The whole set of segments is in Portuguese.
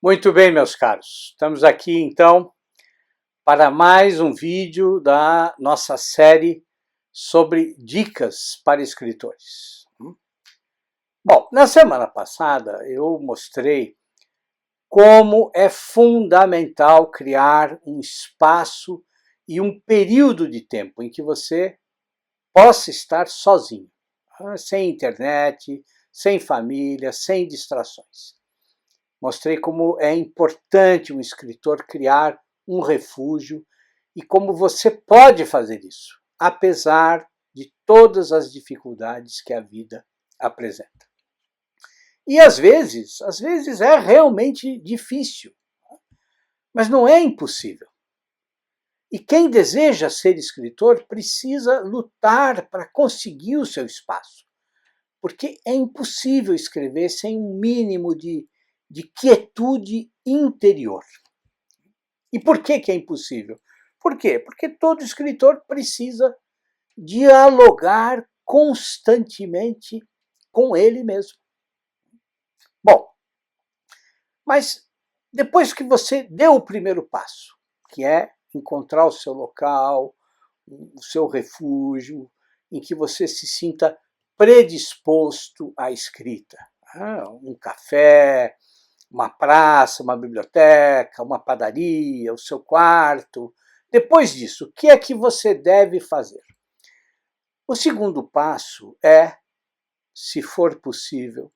Muito bem, meus caros. Estamos aqui, então, para mais um vídeo da nossa série sobre dicas para escritores. Bom, na semana passada eu mostrei como é fundamental criar um espaço e um período de tempo em que você possa estar sozinho, sem internet, sem família, sem distrações. Mostrei como é importante um escritor criar um refúgio e como você pode fazer isso, apesar de todas as dificuldades que a vida apresenta. E às vezes é realmente difícil, mas não é impossível. E quem deseja ser escritor precisa lutar para conseguir o seu espaço, porque é impossível escrever sem um mínimo de quietude interior. E por que é impossível? Por quê? Porque todo escritor precisa dialogar constantemente com ele mesmo. Bom, mas depois que você deu o primeiro passo, que é encontrar o seu local, o seu refúgio, em que você se sinta predisposto à escrita, um café, uma praça, uma biblioteca, uma padaria, o seu quarto. Depois disso, o que é que você deve fazer? O segundo passo é, se for possível,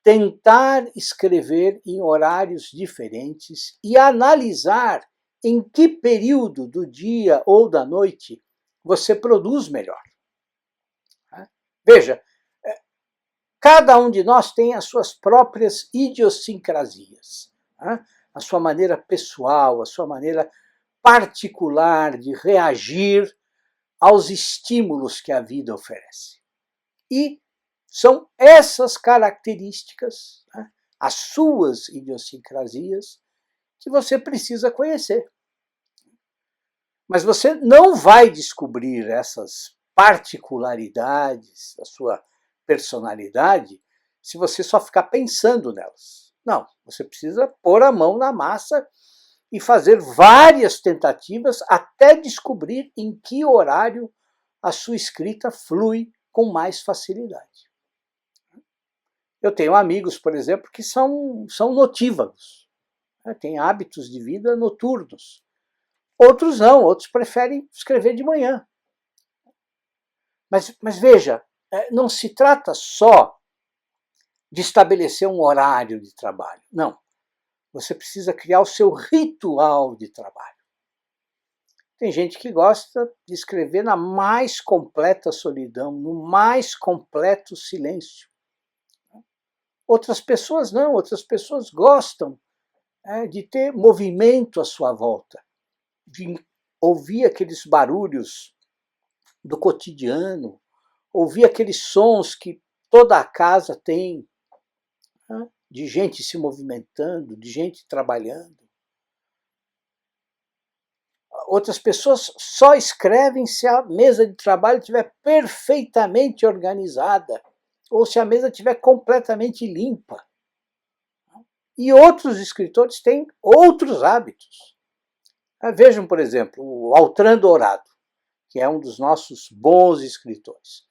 tentar escrever em horários diferentes e analisar em que período do dia ou da noite você produz melhor. Veja, cada um de nós tem as suas próprias idiosincrasias, a sua maneira pessoal, a sua maneira particular de reagir aos estímulos que a vida oferece. E são essas características, as suas idiosincrasias, que você precisa conhecer. Mas você não vai descobrir essas particularidades da sua personalidade se você só ficar pensando nelas. Não, você precisa pôr a mão na massa e fazer várias tentativas até descobrir em que horário a sua escrita flui com mais facilidade. Eu tenho amigos, por exemplo, que são notívagos, têm hábitos de vida noturnos. Outros não, outros preferem escrever de manhã. Mas veja, não se trata só de estabelecer um horário de trabalho. Não. Você precisa criar o seu ritual de trabalho. Tem gente que gosta de escrever na mais completa solidão, no mais completo silêncio. Outras pessoas não, outras pessoas gostam de ter movimento à sua volta, de ouvir aqueles barulhos do cotidiano, ouvir aqueles sons que toda a casa tem, de gente se movimentando, de gente trabalhando. Outras pessoas só escrevem se a mesa de trabalho estiver perfeitamente organizada ou se a mesa estiver completamente limpa. E outros escritores têm outros hábitos. Vejam, por exemplo, o Altran Dourado, que é um dos nossos bons escritores.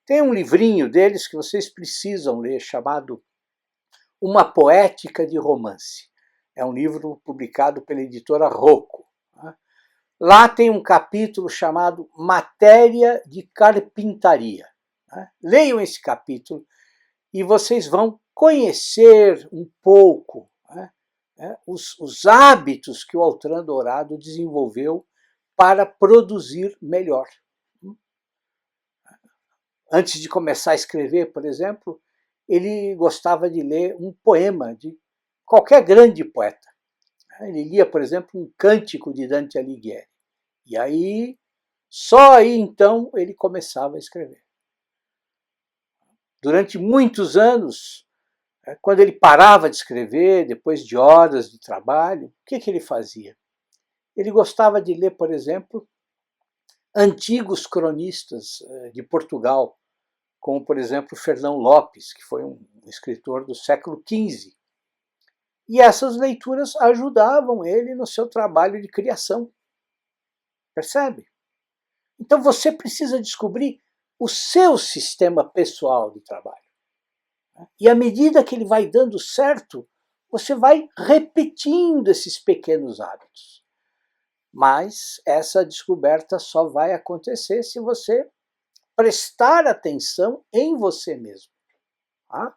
Tem um livrinho deles que vocês precisam ler, chamado Uma Poética de Romance. É um livro publicado pela editora Rocco. Lá tem um capítulo chamado Matéria de Carpintaria. Leiam esse capítulo e vocês vão conhecer um pouco os hábitos que o Altran Dourado desenvolveu para produzir melhor. Antes de começar a escrever, por exemplo, ele gostava de ler um poema de qualquer grande poeta. Ele lia, por exemplo, um cântico de Dante Alighieri. E aí, só aí então, ele começava a escrever. Durante muitos anos, quando ele parava de escrever, depois de horas de trabalho, o que ele fazia? Ele gostava de ler, por exemplo, antigos cronistas de Portugal, como, por exemplo, Fernão Lopes, que foi um escritor do século XV. E essas leituras ajudavam ele no seu trabalho de criação. Percebe? Então você precisa descobrir o seu sistema pessoal de trabalho. E à medida que ele vai dando certo, você vai repetindo esses pequenos hábitos. Mas essa descoberta só vai acontecer se você prestar atenção em você mesmo. Tá?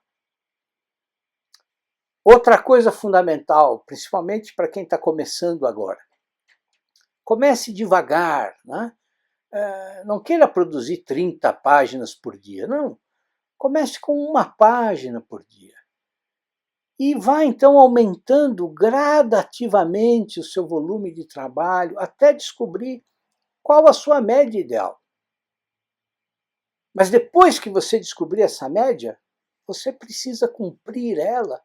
Outra coisa fundamental, principalmente para quem está começando agora. Comece devagar, né? Não queira produzir 30 páginas por dia, não. Comece com uma página por dia. E vá então aumentando gradativamente o seu volume de trabalho até descobrir qual a sua média ideal. Mas depois que você descobrir essa média, você precisa cumprir ela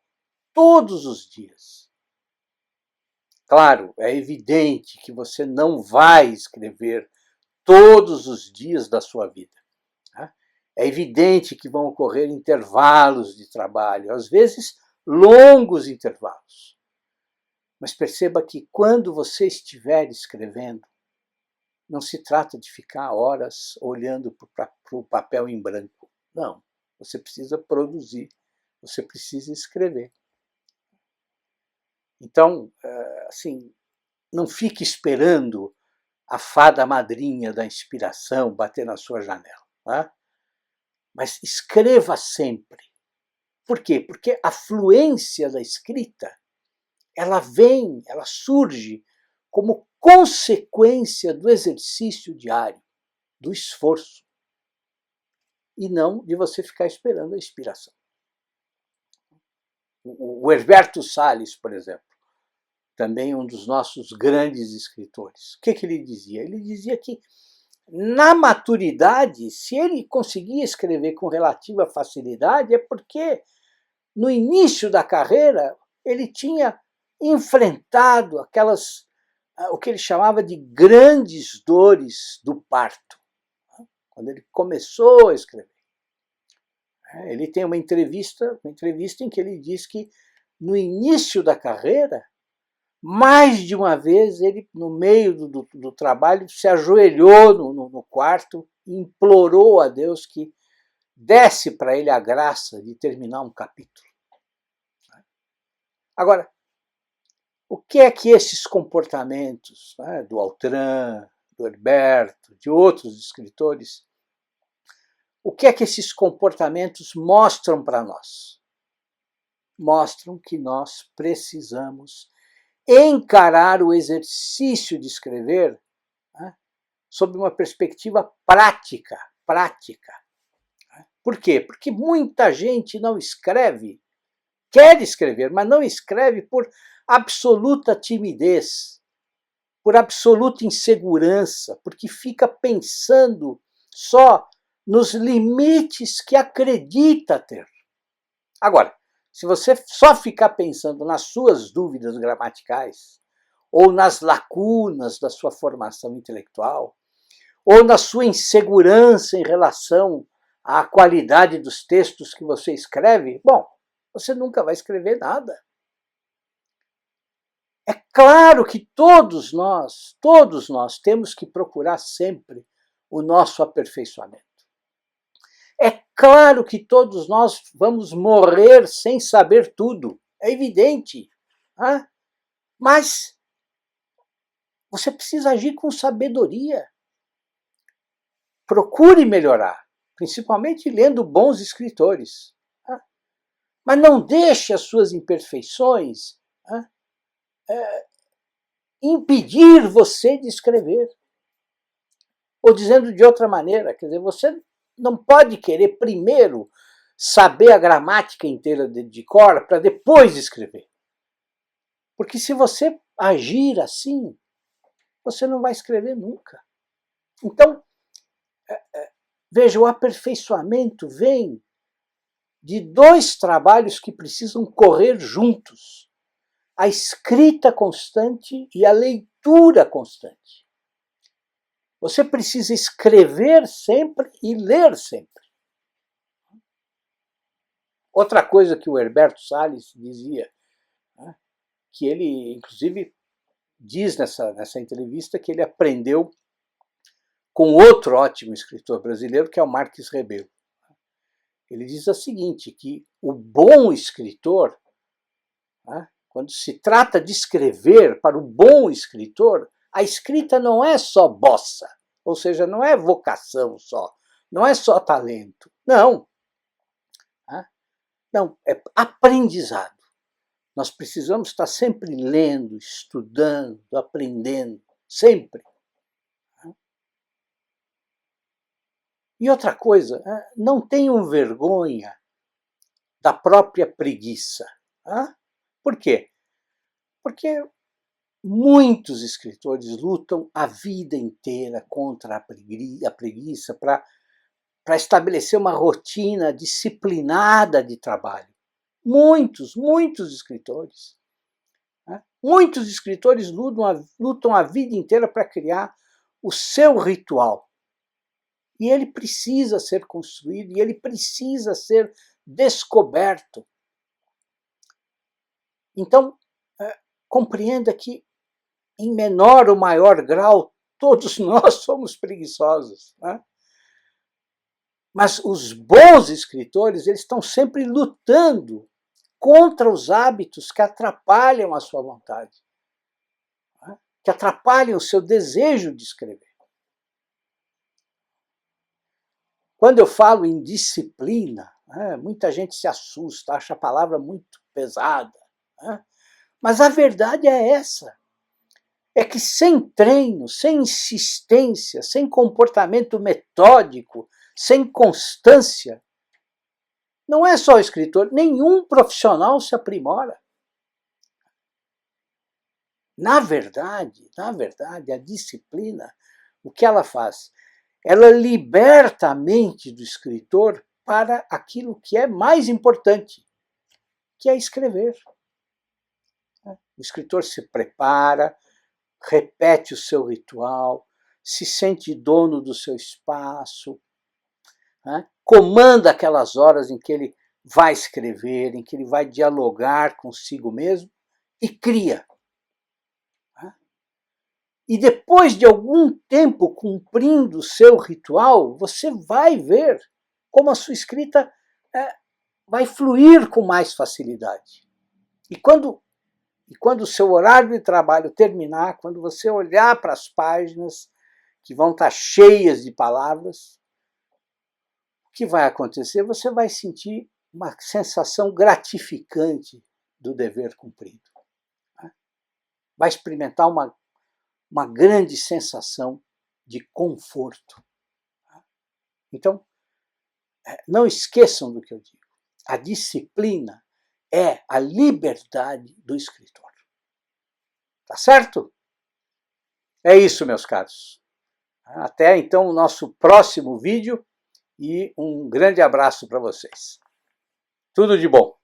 todos os dias. Claro, é evidente que você não vai escrever todos os dias da sua vida. É evidente que vão ocorrer intervalos de trabalho, às vezes longos intervalos. Mas perceba que quando você estiver escrevendo, não se trata de ficar horas olhando para o papel em branco. Não, você precisa produzir, você precisa escrever. Então, assim, não fique esperando a fada madrinha da inspiração bater na sua janela. Né? Mas escreva sempre. Por quê? Porque a fluência da escrita, ela surge como consequência do exercício diário, do esforço, e não de você ficar esperando a inspiração. O Herberto Salles, por exemplo, também um dos nossos grandes escritores, o que ele dizia? Ele dizia que, na maturidade, se ele conseguia escrever com relativa facilidade, é porque, no início da carreira, ele tinha enfrentado o que ele chamava de grandes dores do parto, quando ele começou a escrever. Ele tem uma entrevista em que ele diz que, no início da carreira, mais de uma vez, ele, no meio do trabalho, se ajoelhou no quarto e implorou a Deus que desse para ele a graça de terminar um capítulo. Agora, o que é que esses comportamentos, né, do Altran, do Herberto, de outros escritores, o que é que esses comportamentos mostram para nós? Mostram que nós precisamos encarar o exercício de escrever, né, sob uma perspectiva prática. Por quê? Porque muita gente não escreve, quer escrever, mas não escreve por absoluta timidez, por absoluta insegurança, porque fica pensando só nos limites que acredita ter. Agora, se você só ficar pensando nas suas dúvidas gramaticais, ou nas lacunas da sua formação intelectual, ou na sua insegurança em relação à qualidade dos textos que você escreve, bom, você nunca vai escrever nada. É claro que todos nós temos que procurar sempre o nosso aperfeiçoamento. É claro que todos nós vamos morrer sem saber tudo, é evidente. Né? Mas você precisa agir com sabedoria. Procure melhorar, principalmente lendo bons escritores. Né? Mas não deixe as suas imperfeições impedir você de escrever. Ou dizendo de outra maneira, quer dizer, você não pode querer primeiro saber a gramática inteira de cor para depois escrever. Porque se você agir assim, você não vai escrever nunca. Então, veja, o aperfeiçoamento vem de dois trabalhos que precisam correr juntos: a escrita constante e a leitura constante. Você precisa escrever sempre e ler sempre. Outra coisa que o Herberto Salles dizia, né, que ele, inclusive, diz nessa entrevista que ele aprendeu com outro ótimo escritor brasileiro, que é o Marques Rebelo. Ele diz o seguinte, que o bom escritor, né, quando se trata de escrever para o bom escritor, a escrita não é só bossa, ou seja, não é vocação só, não é só talento, não. Não, é aprendizado. Nós precisamos estar sempre lendo, estudando, aprendendo, sempre. E outra coisa, não tenham vergonha da própria preguiça. Por quê? Porque muitos escritores lutam a vida inteira contra a preguiça para estabelecer uma rotina disciplinada de trabalho. Muitos escritores. Muitos escritores lutam a vida inteira para criar o seu ritual. E ele precisa ser construído, e ele precisa ser descoberto. Então, compreenda que, em menor ou maior grau, todos nós somos preguiçosos. Mas os bons escritores, eles estão sempre lutando contra os hábitos que atrapalham a sua vontade, que atrapalham o seu desejo de escrever. Quando eu falo em disciplina, muita gente se assusta, acha a palavra muito pesada. Mas a verdade é essa. É que sem treino, sem insistência, sem comportamento metódico, sem constância, não é só o escritor, nenhum profissional se aprimora. Na verdade, a disciplina, o que ela faz? Ela liberta a mente do escritor para aquilo que é mais importante, que é escrever. O escritor se prepara, repete o seu ritual, se sente dono do seu espaço, comanda aquelas horas em que ele vai escrever, em que ele vai dialogar consigo mesmo e cria. E depois de algum tempo cumprindo o seu ritual, você vai ver como a sua escrita vai fluir com mais facilidade. E quando o seu horário de trabalho terminar, quando você olhar para as páginas que vão estar cheias de palavras, o que vai acontecer? Você vai sentir uma sensação gratificante do dever cumprido. Vai experimentar uma grande sensação de conforto. Então, não esqueçam do que eu digo. A disciplina é a liberdade do escritor. Tá certo? É isso, meus caros. Até então o nosso próximo vídeo e um grande abraço para vocês. Tudo de bom.